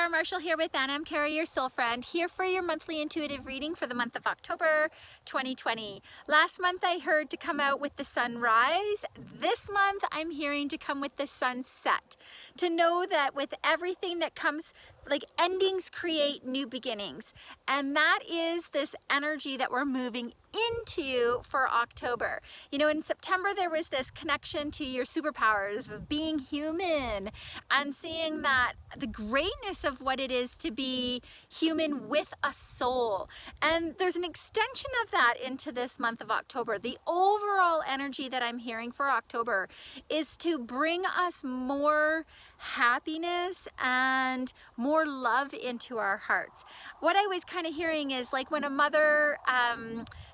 Tara Marshall here with Anna M. Carey, your soul friend, here for your monthly intuitive reading for the month of October 2020. Last month I heard to come out with the sunrise. This month I'm hearing to come with the sunset. To know that with everything that comes, like endings create new beginnings. And that is this energy that we're moving into for October. You know, in September there was this connection to your superpowers of being human and seeing that the greatness of what it is to be human with a soul. And there's an extension of that into this month of October. The overall energy that I'm hearing for October is to bring us more happiness and more love into our hearts. What I was kind of hearing is like when a mother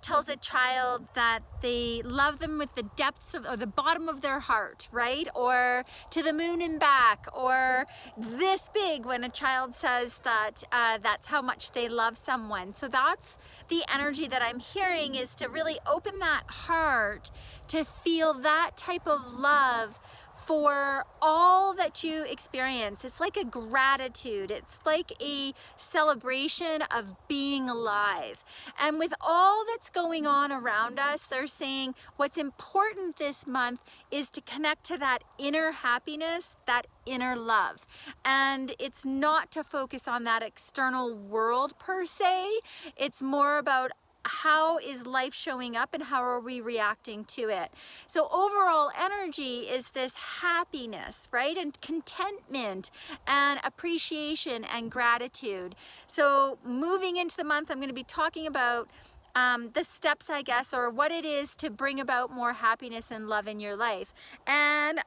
tells a child that they love them with the depths of, or the bottom of their heart, right? Or to the moon and back, or this big when a child says that that's how much they love someone. So that's the energy that I'm hearing, is to really open that heart to feel that type of love for all that you experience. It's like a gratitude. It's like a celebration of being alive. And with all that's going on around us, they're saying what's important this month is to connect to that inner happiness, that inner love. And it's not to focus on that external world per se. It's more about how is life showing up and how are we reacting to it. So overall energy is this happiness, right? And contentment and appreciation and gratitude. So moving into the month, I'm going to be talking about the steps, I guess, or what it is to bring about more happiness and love in your life. And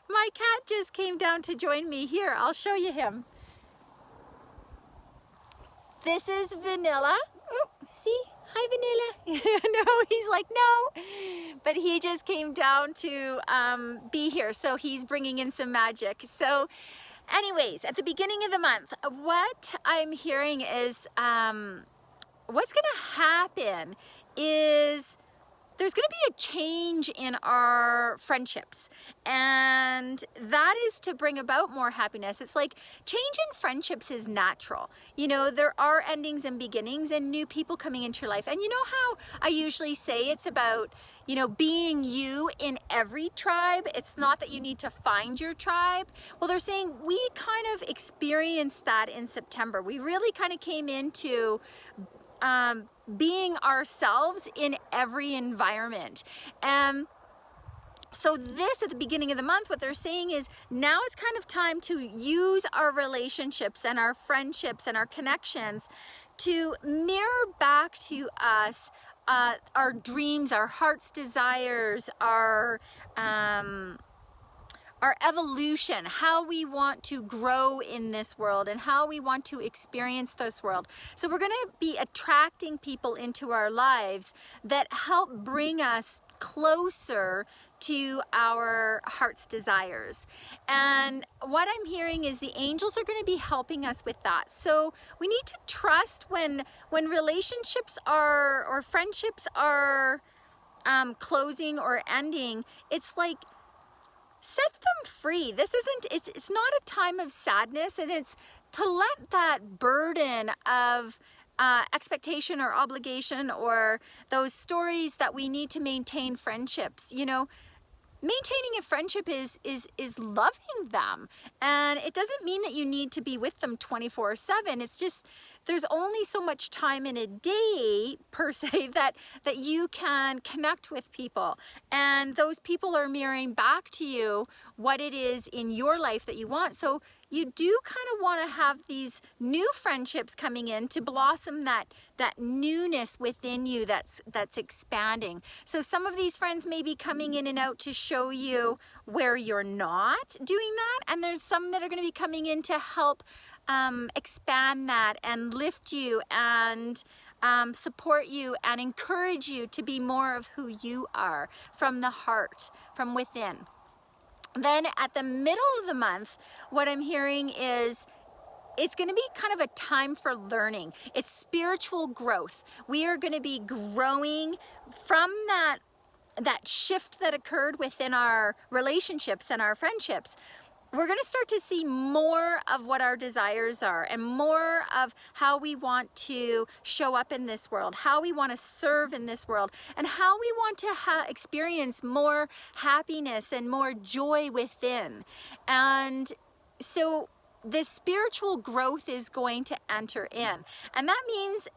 my cat just came down to join me here. I'll show you him. This is Vanilla. Oh, see? Hi, Vanilla. No, he's like, no. But he just came down to be here. So he's bringing in some magic. So anyways, at the beginning of the month, what I'm hearing is what's going to happen is there's going to be a change in our friendships, and that is to bring about more happiness. It's like change in friendships is natural. You know, there are endings and beginnings and new people coming into your life. And you know how I usually say it's about, you know, being you in every tribe. It's not that you need to find your tribe. Well, they're saying we kind of experienced that in September. We really kind of came into being ourselves in every environment. And so this, at the beginning of the month, what they're saying is now it's kind of time to use our relationships and our friendships and our connections to mirror back to us our dreams, our heart's desires, our evolution, how we want to grow in this world and how we want to experience this world. So we're going to be attracting people into our lives that help bring us closer to our heart's desires. And what I'm hearing is the angels are going to be helping us with that. So we need to trust when relationships are, or friendships are closing or ending. It's like, set them free. This isn't, it's not a time of sadness, and it's to let that burden of expectation or obligation or those stories that we need to maintain friendships, you know, maintaining a friendship is loving them. And it doesn't mean that you need to be with them 24/7. It's just, there's only so much time in a day per se that you can connect with people, and those people are mirroring back to you what it is in your life that you want. So you do kind of want to have these new friendships coming in to blossom that newness within you that's expanding. So some of these friends may be coming in and out to show you where you're not doing that, and there's some that are going to be coming in to help expand that and lift you and support you and encourage you to be more of who you are from the heart, from within. Then at the middle of the month, what I'm hearing is it's going to be kind of a time for learning. It's spiritual growth. We are going to be growing from that shift that occurred within our relationships and our friendships. we're going to start to see more of what our desires are and more of how we want to show up in this world, how we want to serve in this world, and how we want to experience more happiness and more joy within. And so this spiritual growth is going to enter in. And that means,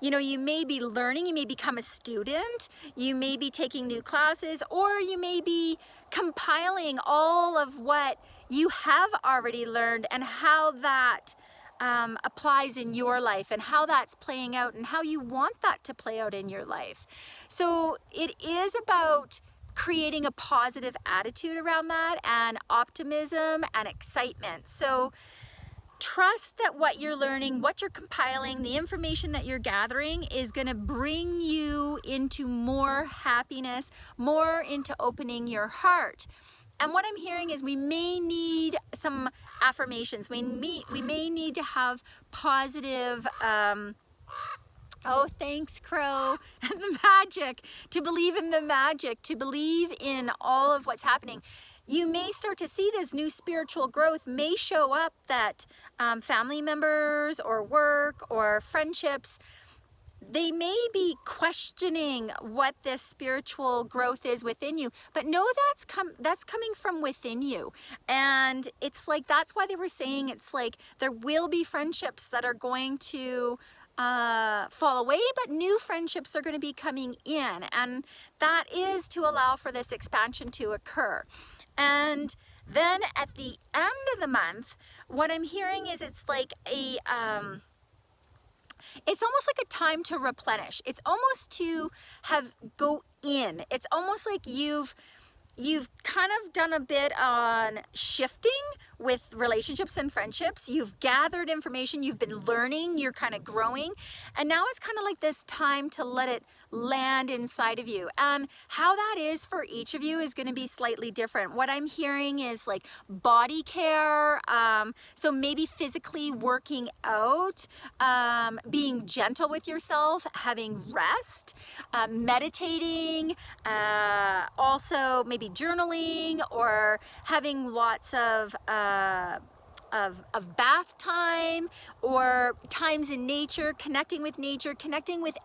you know, you may be learning, you may become a student, you may be taking new classes, or you may be compiling all of what you have already learned and how that applies in your life and how that's playing out and how you want that to play out in your life. So it is about creating a positive attitude around that and optimism and excitement. So trust that what you're learning, what you're compiling, the information that you're gathering is going to bring you into more happiness, more into opening your heart. And what I'm hearing is we may need some affirmations. We may need to have positive oh, thanks, Crow. The magic, to believe in the magic, to believe in all of what's happening. You may start to see this new spiritual growth may show up that family members or work or friendships, they may be questioning what this spiritual growth is within you, but know that's coming from within you. And it's like, that's why they were saying it's like there will be friendships that are going to fall away, but new friendships are going to be coming in, and that is to allow for this expansion to occur. And then at the end of the month, what I'm hearing is it's like a it's almost like a time to replenish. It's almost to go in. It's almost like you've kind of done a bit on shifting with relationships and friendships. You've gathered information, you've been learning, you're kind of growing, and now it's kind of like this time to let it land inside of you. And how that is for each of you is going to be slightly different. What I'm hearing is like body care, so maybe physically working out, being gentle with yourself, having rest, meditating, also maybe journaling, or having lots of bath time, or times in nature, connecting with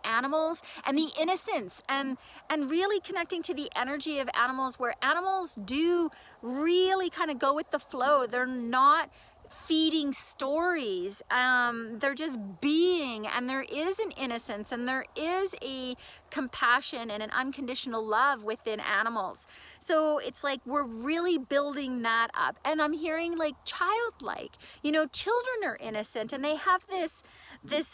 animals and the innocence, and really connecting to the energy of animals, where animals do really kind of go with the flow. They're not feeding stories, they're just being, and there is an innocence and there is a compassion and an unconditional love within animals. So it's like we're really building that up. And I'm hearing like childlike, you know, children are innocent and they have this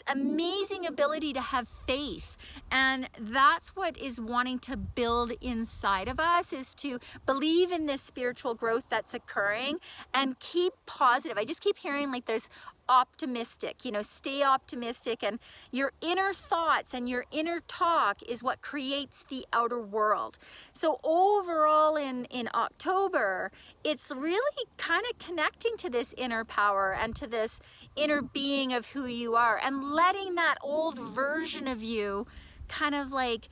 amazing ability to have faith, and that's what is wanting to build inside of us, is to believe in this spiritual growth that's occurring and keep positive. I just keep hearing like there's optimistic, you know, stay optimistic, and your inner thoughts and your inner talk is what creates the outer world. So overall in October, it's really kind of connecting to this inner power and to this inner being of who you are, and letting that old version of you kind of like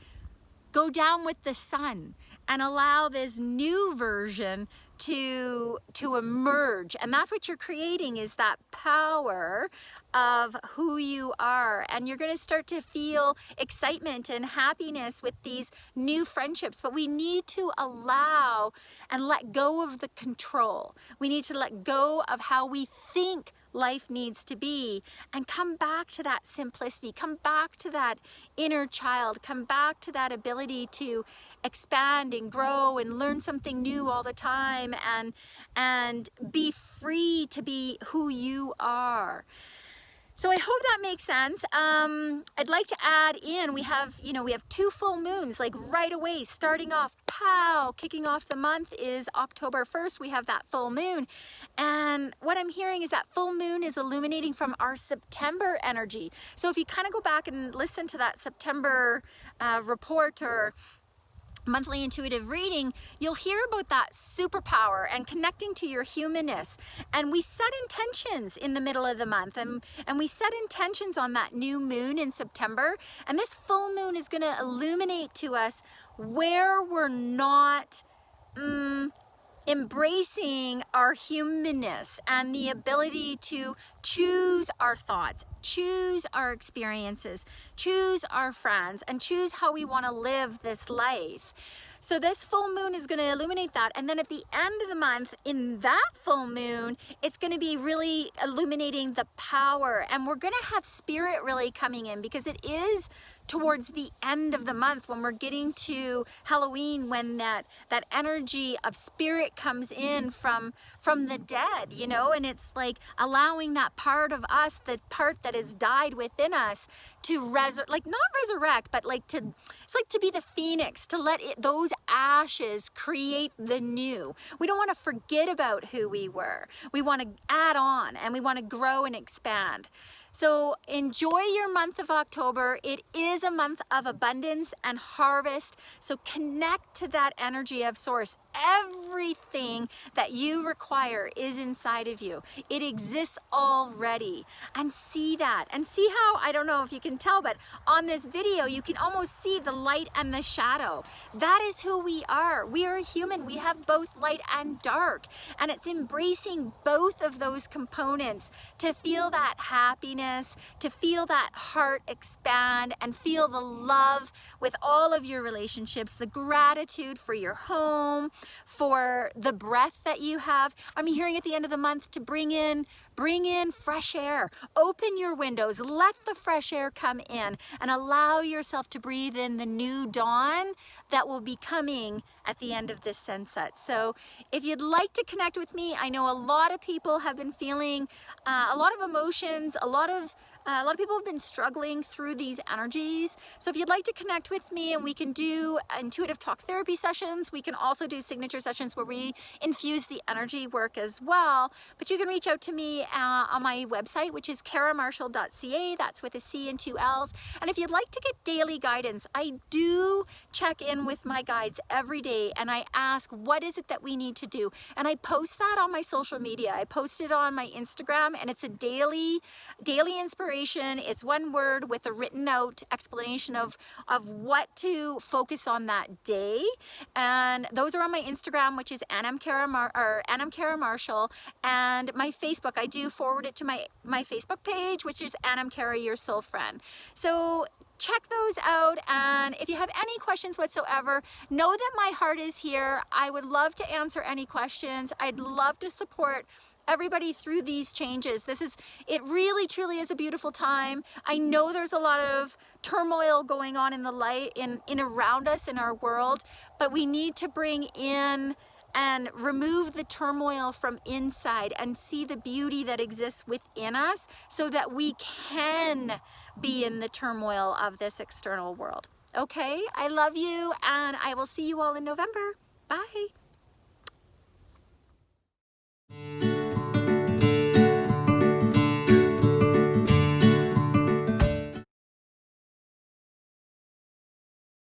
go down with the sun and allow this new version to emerge. And that's what you're creating, is that power of who you are. And you're going to start to feel excitement and happiness with these new friendships, but we need to allow and let go of the control. We need to let go of how we think life needs to be, and come back to that simplicity, come back to that inner child, come back to that ability to expand and grow and learn something new all the time, and be free to be who you are. So I hope that makes sense. I'd like to add in, we have 2 full moons, like right away, starting off, pow, kicking off the month is October 1st, we have that full moon. And what I'm hearing is that full moon is illuminating from our September energy. So if you kind of go back and listen to that September report or monthly intuitive reading, you'll hear about that superpower and connecting to your humanness. And we set intentions in the middle of the month, and we set intentions on that new moon in September. And this full moon is going to illuminate to us where we're not embracing our humanness and the ability to choose our thoughts, choose our experiences, choose our friends, and choose how we want to live this life. So this full moon is going to illuminate that, and then at the end of the month, in that full moon, it's going to be really illuminating the power, and we're going to have spirit really coming in, because it is towards the end of the month when we're getting to Halloween, when that energy of spirit comes in from the dead, you know, and it's like allowing that part of us, the part that has died within us, to not resurrect, but it's like to be the phoenix, to let those ashes create the new. We don't want to forget about who we were. We want to add on, and we want to grow and expand. So enjoy your month of October. It is a month of abundance and harvest. So connect to that energy of source. Everything that you require is inside of you. It exists already. And see that. And see how, I don't know if you can tell, but on this video, you can almost see the light and the shadow. That is who we are. We are a human. We have both light and dark. And it's embracing both of those components to feel that happiness, to feel that heart expand, and feel the love with all of your relationships, the gratitude for your home, for the breath that you have. I'm hearing at the end of the month to bring in fresh air. Open your windows, let the fresh air come in, and allow yourself to breathe in the new dawn that will be coming at the end of this sunset. So if you'd like to connect with me, I know a lot of people have been feeling a lot of emotions, a lot of people have been struggling through these energies. So if you'd like to connect with me, and we can do intuitive talk therapy sessions, we can also do signature sessions where we infuse the energy work as well. But you can reach out to me on my website, which is karamarshall.ca. That's with a C and 2 L's. And if you'd like to get daily guidance, I do check in with my guides every day, and I ask, what is it that we need to do? And I post that on my social media. I post it on my Instagram, and it's a daily inspiration. It's one word with a written out explanation of what to focus on that day. And those are on my Instagram, which is Anam Kara Marshall, and my Facebook. I do forward it to my Facebook page, which is Anam Kara, your soul friend. So check those out, and if you have any questions whatsoever, know that my heart is here. I would love to answer any questions. I'd love to support everybody through these changes. It really truly is a beautiful time. I know there's a lot of turmoil going on in the light in around us in our world, but we need to bring in and remove the turmoil from inside and see the beauty that exists within us, so that we can be in the turmoil of this external world. Okay, I love you, and I will see you all in November. Bye.